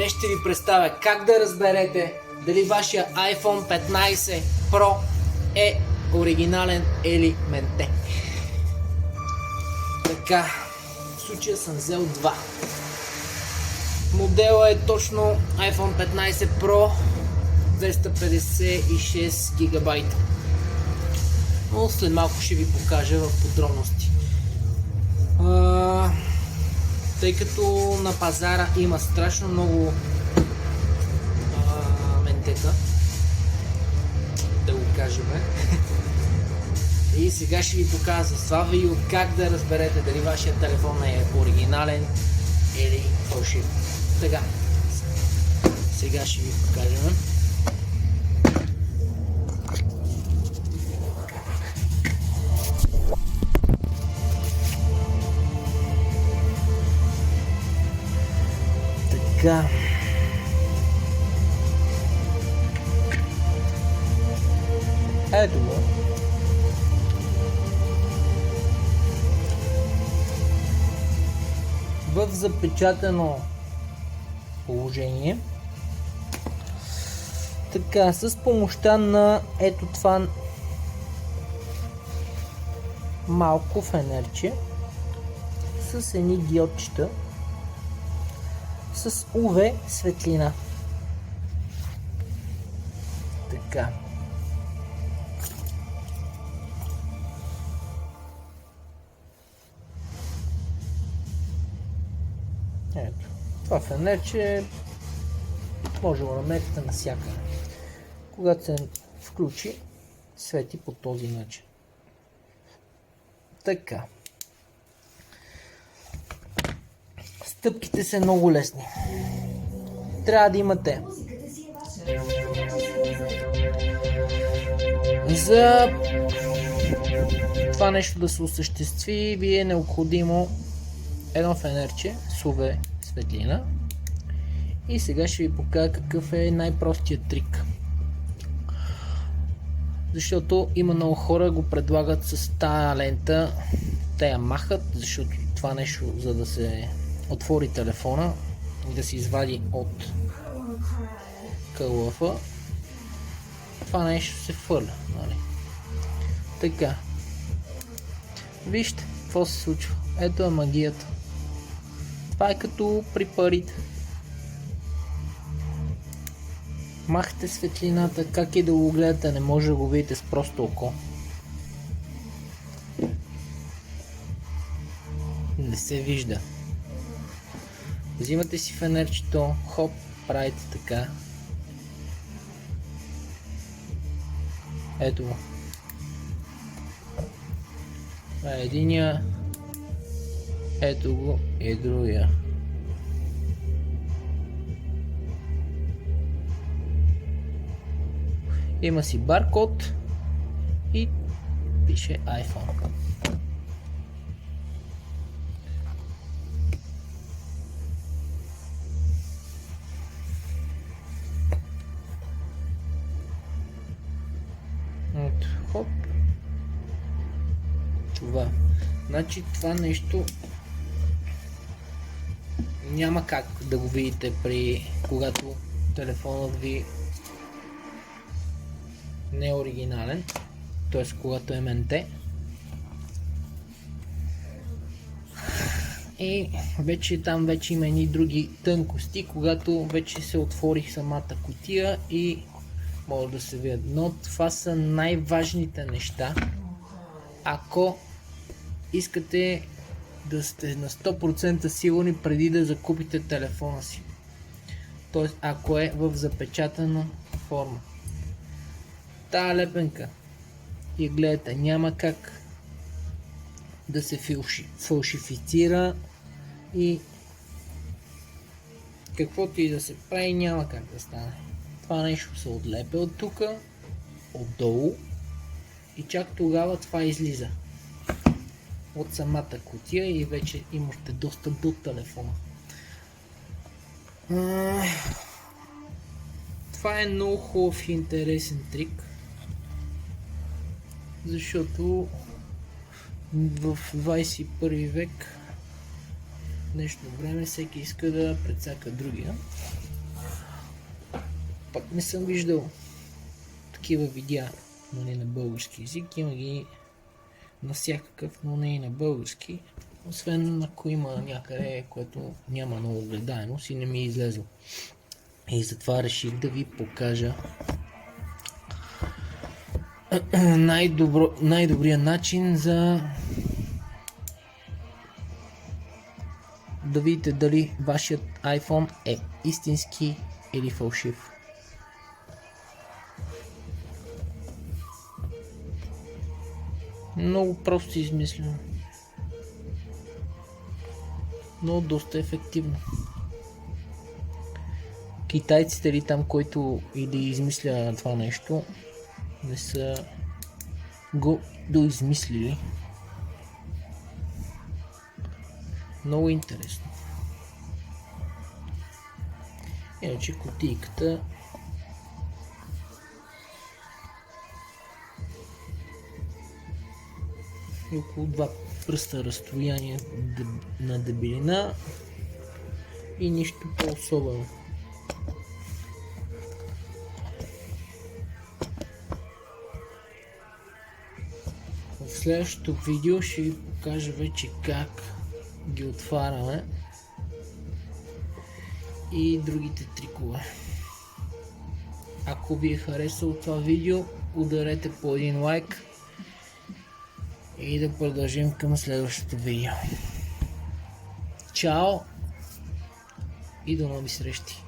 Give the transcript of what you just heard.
Днес ще ви представя как да разберете дали вашия iPhone 15 Pro е оригинален или менте. Така, в случая съм взел два. Моделът е точно iPhone 15 Pro 256 гигабайта. Но след малко ще ви покажа в подробности. Тъй като на пазара има страшно много ментета, да го кажем. И сега ще ви покажа с това видео как да разберете дали вашия телефон е оригинален или фалшив. Така, сега ще ви покажем. Така. Ето го. В запечатано положение. Така, с помощта на ето това малко фенерче с едни диодчета с UV светлина. Така. Ето. Това фенерче може да го намерите навсякъде. Когато се включи, свети по този начин. Така. Стъпките са много лесни. Трябва да имате за това нещо да се осъществи, ви е необходимо едно фенерче с UV светлина. И сега ще ви покажа какъв е най-простият трик. Защото има много хора го предлагат с тая лента, те я махат, защото това нещо, за да се отвори телефона и да се извади от кълъфа, това нещо се фърля, нали? Така, вижте какво се случва. Ето е магията. Това е като при парите. Махате светлината, как и да го гледате, не може да го видите с просто око. Не се вижда. Взимате си фенерчето, хоп, правите така. Ето го. Това е единия. Ето го и другия. Има си баркод и пише iPhone. Ето, хоп. Това. Значи това нещо няма как да го видите когато телефонът ви не е оригинален, т.е. когато е менте. И там вече има едни други тънкости, когато вече се отвори самата кутия и може да се видят. Но това са най-важните неща, ако искате да сте на 100% сигурни преди да закупите телефона си. Т.е. ако е в запечатана форма. Тая лепенка и гледате, няма как да се фалшифицира и каквото и да се прави, няма как да стане. Това нещо се отлепя от тук, отдолу и чак тогава това излиза от самата кутия и вече имате достъп до телефона. Това е много хубав и интересен трик, защото в 21 век, в днешно време, всеки иска да прецака другия. Пак не съм виждал такива видеа, но не на български език. Има ги на всякакъв, но не и на български. Освен ако има някъде, което няма много гледаемост и не ми е излезло. И затова реших да ви покажа най-добрият начин за да видите дали вашият iPhone е истински или фалшив. Много просто измислено, но доста ефективно. Китайците или там, който и да измисля това нещо, не са го доизмислили. Много интересно. Иначе кутийката е около 2 пръста разстояние на дебелина и нищо по-особено. В следващото видео ще ви покажа вече как ги отваряме и другите трикове. Ако ви е харесало това видео, ударете по един лайк и да продължим към следващото видео. Чао и до нови срещи!